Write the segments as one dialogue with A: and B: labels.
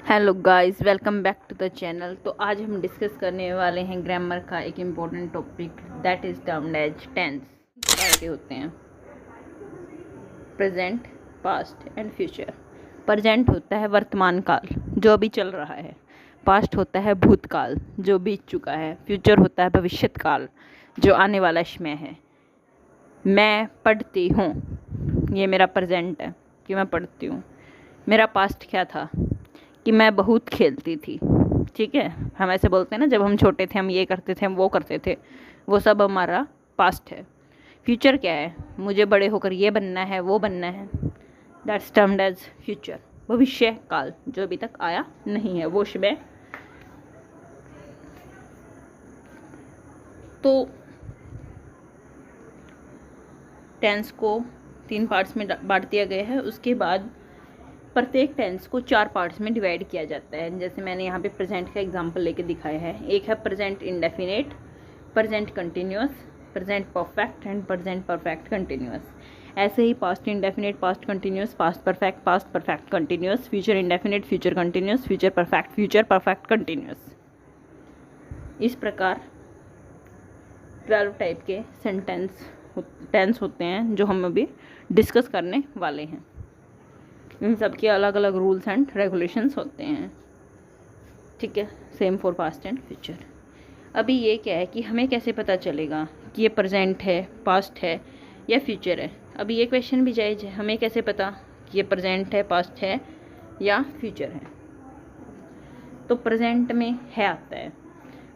A: Hello guys, welcome back to the channel. तो आज हम डिस्कस करने वाले हैं ग्रामर का एक important topic, that is termed as tense. प्रकार के होते हैं present, past and future. Present होता है वर्तमान काल जो अभी चल रहा है, पास्ट होता है भूतकाल जो बीत चुका है, फ्यूचर होता है भविष्यत काल जो आने वाला समय है। मैं पढ़ती हूँ, ये मेरा प्रेजेंट है कि मैं पढ़ती हूँ। मेरा पास्ट क्या था कि मैं बहुत खेलती थी। ठीक है, हम ऐसे बोलते हैं ना, जब हम छोटे थे हम ये करते थे, हम वो करते थे, वो सब हमारा पास्ट है। फ्यूचर क्या है? मुझे बड़े होकर ये बनना है, वो बनना है, दैट्स टर्म्ड एज फ्यूचर। भविष्य काल जो अभी तक आया नहीं है, वो समय। तो टेंस को 3 पार्ट्स में बांट दिया गया है। उसके बाद प्रत्येक टेंस को 4 पार्ट्स में डिवाइड किया जाता है। जैसे मैंने यहाँ पे प्रेजेंट का एग्जांपल लेके दिखाया है। एक है present indefinite, present continuous, present perfect and present perfect continuous. ऐसे ही past indefinite, past continuous, past perfect continuous, future indefinite, future continuous, future perfect continuous. इस प्रकार 12 टाइप के टेंस होते हैं जो हम अभी डिस्कस करने वाले हैं। इन सब के अलग अलग रूल्स एंड रेगुलेशंस होते हैं। ठीक है, same for past and future. अभी ये क्या है कि हमें कैसे पता चलेगा कि ये प्रेजेंट है, पास्ट है या फ्यूचर है? अभी ये क्वेश्चन भी जायज़ है, हमें कैसे पता कि ये प्रेजेंट है, पास्ट है या फ्यूचर है? तो प्रेजेंट में है आता है,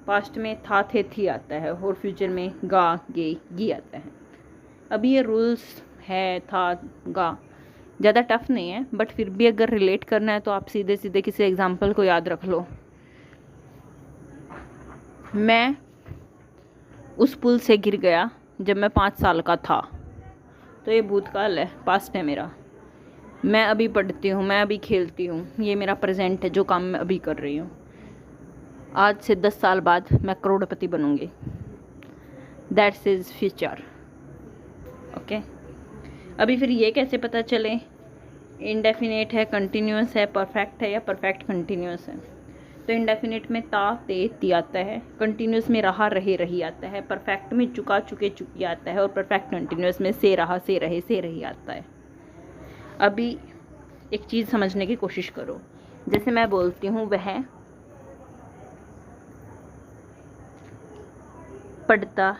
A: पास्ट में था, थे, थी आता है, और फ्यूचर में गा, गे, गी आता है। अभी ये रूल्स है, था, गा ज़्यादा टफ नहीं है, बट फिर भी अगर रिलेट करना है तो आप सीधे सीधे किसी एग्जाम्पल को याद रख लो। मैं उस पुल से गिर गया जब मैं 5 साल का था, तो ये भूतकाल है, पास्ट है मेरा। मैं अभी पढ़ती हूँ, मैं अभी खेलती हूँ, ये मेरा प्रेजेंट है, जो काम मैं अभी कर रही हूँ। आज से 10 साल बाद मैं करोड़पति बनूँगी, दैट्स इज फ्यूचर। ओके, अभी फिर ये कैसे पता चले इंडेफिनेट है, कंटिन्यूअस है, परफेक्ट है या परफेक्ट कंटिन्यूअस है? तो इंडेफिनेट में ता, ते, ती आता है, कंटिन्यूअस में रहा, रहे, रही आता है, परफेक्ट में चुका, चुके, चुकी आता है, और परफेक्ट कंटिन्यूअस में से रहा, से रहे, से रही आता है। अभी एक चीज़ समझने की कोशिश करो। जैसे मैं बोलती हूँ वह पढ़ता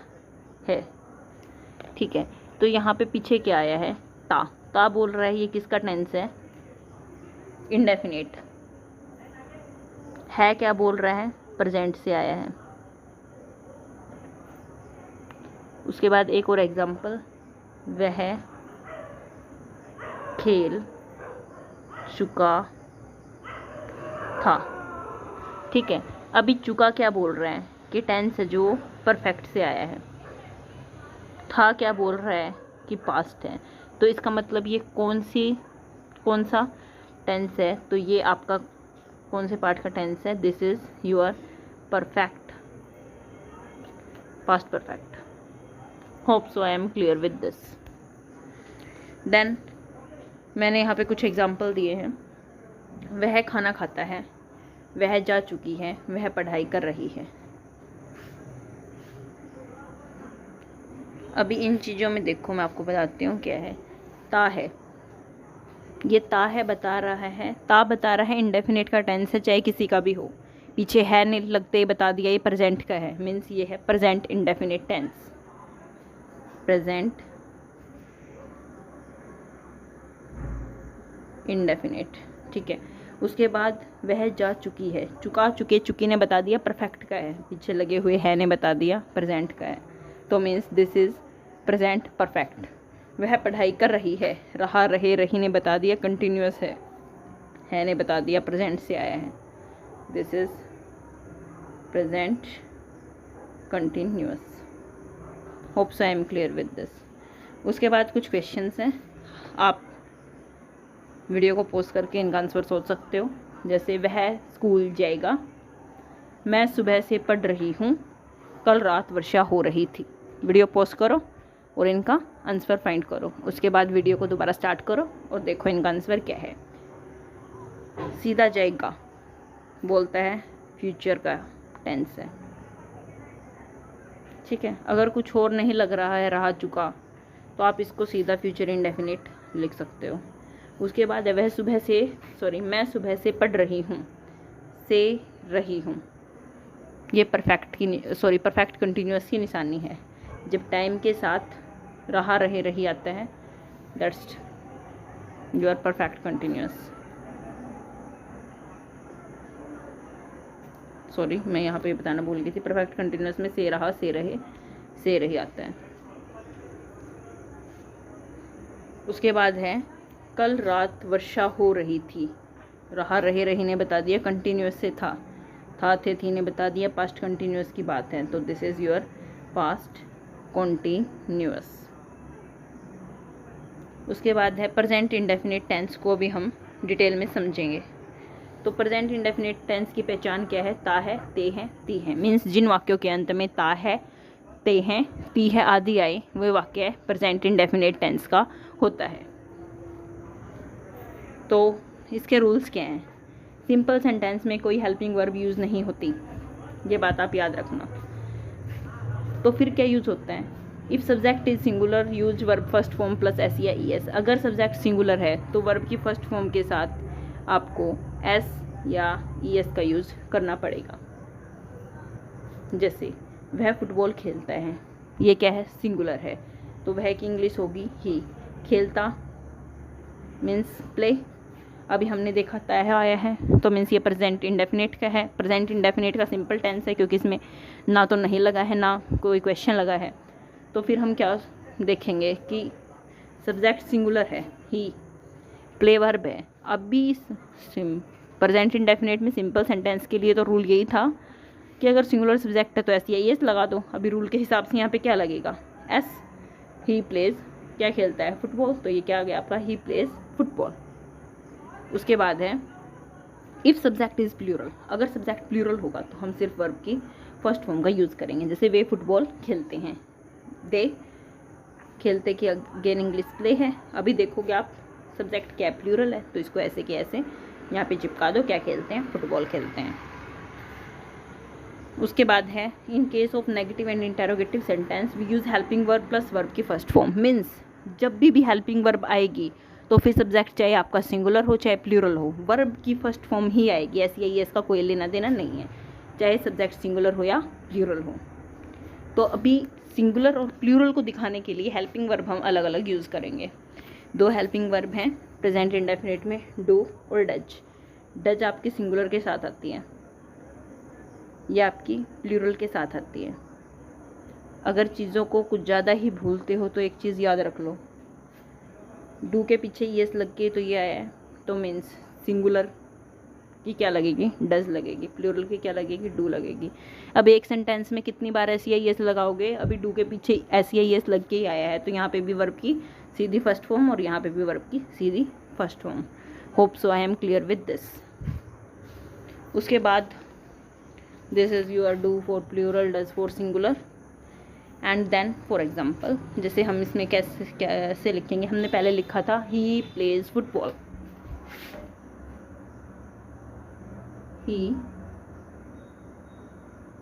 A: है, ठीक है, तो यहाँ पे पीछे क्या आया है? ता बोल रहा है, ये किसका टेंस है? इंडेफिनेट है। क्या बोल रहा है? प्रेजेंट से आया है। उसके बाद एक और एग्जांपल, वह खेल चुका था। ठीक है, अभी चुका क्या बोल रहे हैं कि टेंस है जो परफेक्ट से आया है। था क्या बोल रहा है कि पास्ट है। तो इसका मतलब ये कौन सा टेंस है? तो ये आपका कौन से पार्ट का टेंस है? This is your perfect, past perfect. Hope so I am clear with this. Then मैंने यहाँ पे कुछ एग्जाम्पल दिए हैं। वह खाना खाता है, वह जा चुकी है, वह पढ़ाई कर रही है। अभी इन चीज़ों में देखो, मैं आपको बताती हूँ क्या है। ता है, ये ता है बता रहा है, ता बता रहा है इंडेफिनेट का टेंस है, चाहे किसी का भी हो। पीछे है नहीं लगते ही बता दिया ये प्रेजेंट का है, मीन्स ये है present indefinite tense, present indefinite. ठीक है, उसके बाद वह जा चुकी है, चुका, चुके, चुकी ने बता दिया परफेक्ट का है, पीछे लगे हुए है ने बता दिया प्रेजेंट का है, तो means this is present perfect. वह पढ़ाई कर रही है, रहा, रहे, रही ने बता दिया कंटिन्यूअस है ने बता दिया प्रेजेंट से आया है, this is present continuous. Hope so I am clear with this. उसके बाद कुछ क्वेश्चंस हैं, आप वीडियो को पॉज करके इनका आंसर सोच सकते हो। जैसे वह स्कूल जाएगा, मैं सुबह से पढ़ रही हूँ, कल रात वर्षा हो रही थी। वीडियो पॉज करो और इनका आंसर फाइंड करो। उसके बाद वीडियो को दोबारा स्टार्ट करो और देखो इनका आंसर क्या है। सीधा जाएगा, बोलता है फ्यूचर का टेंस है। ठीक है, अगर कुछ और नहीं लग रहा है रहा चुका तो आप इसको सीधा फ्यूचर इंडेफिनिट लिख सकते हो। उसके बाद है मैं सुबह से पढ़ रही हूँ, से रही हूँ। ये परफेक्ट कंटिन्यूअस की निशानी है। जब टाइम के साथ रहा रहे रही आता है, दैट्स योर परफेक्ट कंटिन्यूअस। मैं यहाँ पे बताना भूल गई थी, परफेक्ट कंटिन्यूअस में से रहा, से रहे, से रही आता है। उसके बाद है कल रात वर्षा हो रही थी। रहा रहे रही ने बता दिया कंटिन्यूअस से था थे थी ने बता दिया पास्ट कंटिन्यूअस की बात है, तो this is your past continuous. उसके बाद है प्रेजेंट इंडेफिनिट टेंस को भी हम डिटेल में समझेंगे। तो प्रेजेंट इंडेफिनिट टेंस की पहचान क्या है? ता है, ते हैं, ती हैं। मीन्स जिन वाक्यों के अंत में ता है, ते हैं, ती है आदि आए, वह वाक्य प्रेजेंट इंडेफिनिट टेंस का होता है। तो इसके रूल्स क्या हैं? सिंपल सेंटेंस में कोई हेल्पिंग वर्ब यूज़ नहीं होती, ये बात आप याद रखना। तो फिर क्या यूज़ होता है? If subject is singular use verb first form plus S या ई एस। अगर सब्जेक्ट सिंगुलर है तो वर्ब की फर्स्ट फॉर्म के साथ आपको एस या ई एस का यूज़ करना पड़ेगा। जैसे वह फुटबॉल खेलता है, ये क्या है? सिंगुलर है, तो वह की इंग्लिश होगी ही। खेलता मीन्स प्ले, अभी हमने देखा ता है आया है, तो मीन्स ये प्रेजेंट इंडेफिनिट का है। प्रेजेंट इंडेफिनिट का सिंपल टेंस है क्योंकि इसमें ना तो नहीं लगा है ना कोई क्वेश्चन लगा है। तो फिर हम क्या देखेंगे कि सब्जेक्ट सिंगुलर है, ही, प्ले वर्ब है। अब भी प्रेजेंट इंडेफिनिट में सिंपल सेंटेंस के लिए तो रूल यही था कि अगर सिंगुलर सब्जेक्ट है तो एस या ई एस लगा दो। अभी रूल के हिसाब से यहाँ पे क्या लगेगा? एस। ही प्लेज, क्या खेलता है? फुटबॉल, तो ये क्या आ गया आपका? ही प्लेज फुटबॉल। उसके बाद है इफ़ सब्जेक्ट इज़ प्लूरल। अगर सब्जेक्ट प्लूरल होगा तो हम सिर्फ वर्ब की फर्स्ट फॉर्म का यूज़ करेंगे। जैसे वे फुटबॉल खेलते हैं, दे खेलते की अगेन इंग्लिश प्ले है। अभी देखोगे आप सब्जेक्ट क्या प्लूरल है, तो इसको ऐसे के ऐसे यहाँ पे चिपका दो, क्या खेलते हैं? फुटबॉल खेलते हैं। उसके बाद है in case of negative and interrogative sentence we use helping verb plus verb की फर्स्ट फॉर्म। मीन्स जब भी हेल्पिंग वर्ब आएगी तो फिर सब्जेक्ट चाहे आपका सिंगुलर हो चाहे प्लूरल हो, वर्ब की फर्स्ट फॉर्म ही आएगी। एस या ई एस का कोई लेना देना नहीं है, चाहे सब्जेक्ट सिंगुलर हो या प्लूरल हो। तो अभी सिंगुलर और प्लूरल को दिखाने के लिए हेल्पिंग वर्ब हम अलग अलग यूज़ करेंगे। दो हेल्पिंग वर्ब हैं प्रेजेंट इंडेफिनिट में, डू और डज। डज आपकी सिंगुलर के साथ आती है, यह आपकी प्लूरल के साथ आती है। अगर चीज़ों को कुछ ज़्यादा ही भूलते हो तो एक चीज़ याद रख लो, डू के पीछे यस लग के तो ये आया है, तो मीन्स सिंगुलर की क्या लगेगी? डज लगेगी। प्लूरल की क्या लगेगी? डू लगेगी। अब एक सेंटेंस में कितनी बार एस या यस लगाओगे? अभी डू के पीछे एस या यस लग के ही आया है, तो यहाँ पे भी वर्ब की सीधी फर्स्ट फॉर्म और यहाँ पे भी वर्ब की सीधी first form. Hope so I am clear with this. उसके बाद this is your do for plural, does for singular. And then for example, जैसे हम इसमें कैसे लिखेंगे? हमने पहले लिखा था he plays football, he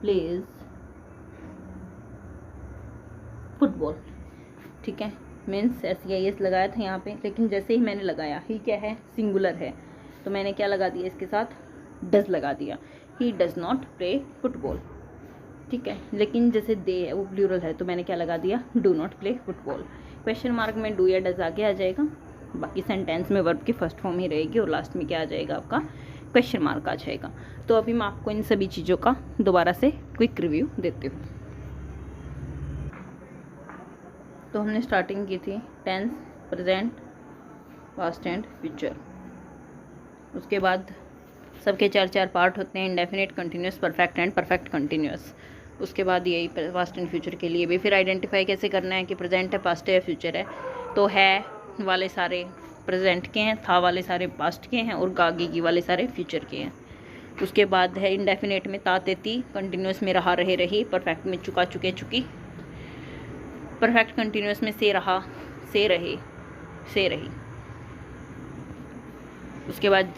A: plays football. ठीक है, मीन्स एस या एस लगाया था यहाँ पे, लेकिन जैसे ही मैंने लगाया ही क्या है? सिंगुलर है, तो मैंने क्या लगा दिया? इसके साथ डज लगा दिया। He does not play football. ठीक है, लेकिन जैसे दे है वो प्लूरल है, तो मैंने क्या लगा दिया? Do not play football. Question mark में डू या डज आगे आ जाएगा, बाकी सेंटेंस में वर्ब की फर्स्ट फॉर्म ही रहेगी और लास्ट में क्या आ जाएगा? आपका क्वेश्चन मार्क आ जाएगा। तो अभी मैं आपको इन सभी चीज़ों का दोबारा से क्विक रिव्यू देती हूँ। तो हमने स्टार्टिंग की थी tense, present, past and future. उसके बाद सबके चार चार पार्ट होते हैं, indefinite, continuous, perfect and perfect continuous. उसके बाद यही पास्ट एंड फ्यूचर के लिए भी फिर आइडेंटिफाई कैसे करना है कि प्रेजेंट है, पास्ट है या फ्यूचर है। तो है वाले सारे प्रेजेंट के हैं, था वाले सारे पास्ट के हैं और गागी की वाले सारे फ्यूचर के हैं। उसके बाद है इंडेफिनिट में ता, ते, ती, कंटिन्यूस में रहा, रहे, रही, परफेक्ट में चुका, चुके, चुकी, परफेक्ट कंटिन्यूस में से रहा, से रहे, से रही। उसके बाद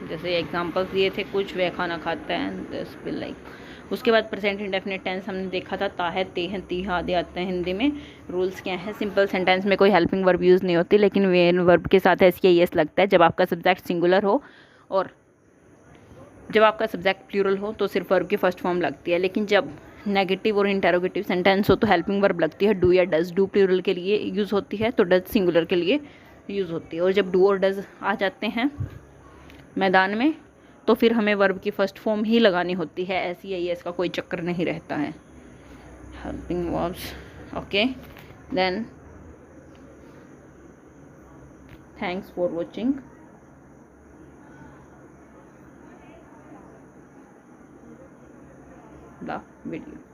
A: जैसे एग्जांपल्स दिए थे कुछ, वह खाना खाता है, दिस विल लाइक। उसके बाद प्रेजेंट इंडेफिनिट टेंस हमने देखा था, ता है, ते हैं, ती है आदि आते हैं हिंदी में। रूल्स क्या है, सिंपल सेंटेंस में कोई हेल्पिंग वर्ब यूज़ नहीं होती, लेकिन मेन वर्ब के साथ एस या एस लगता है। जब आपका सब्जेक्ट सिंगुलर हो और जब आपका सब्जेक्ट प्लूरल हो तो सिर्फ वर्ब की फर्स्ट फॉर्म लगती है। लेकिन जब नेगेटिव और इंटेरोगेटिव सेंटेंस हो तो हेल्पिंग वर्ब लगती है, डू या डज। डू प्लूरल के लिए यूज़ होती है तो डज सिंगुलर के लिए यूज़ होती है। और जब डू और डज आ जाते हैं मैदान में तो फिर हमें वर्ब की फर्स्ट फॉर्म ही लगानी होती है, ऐसी या एस का कोई चक्कर नहीं रहता है। Helping verbs, okay then thanks for watching the video।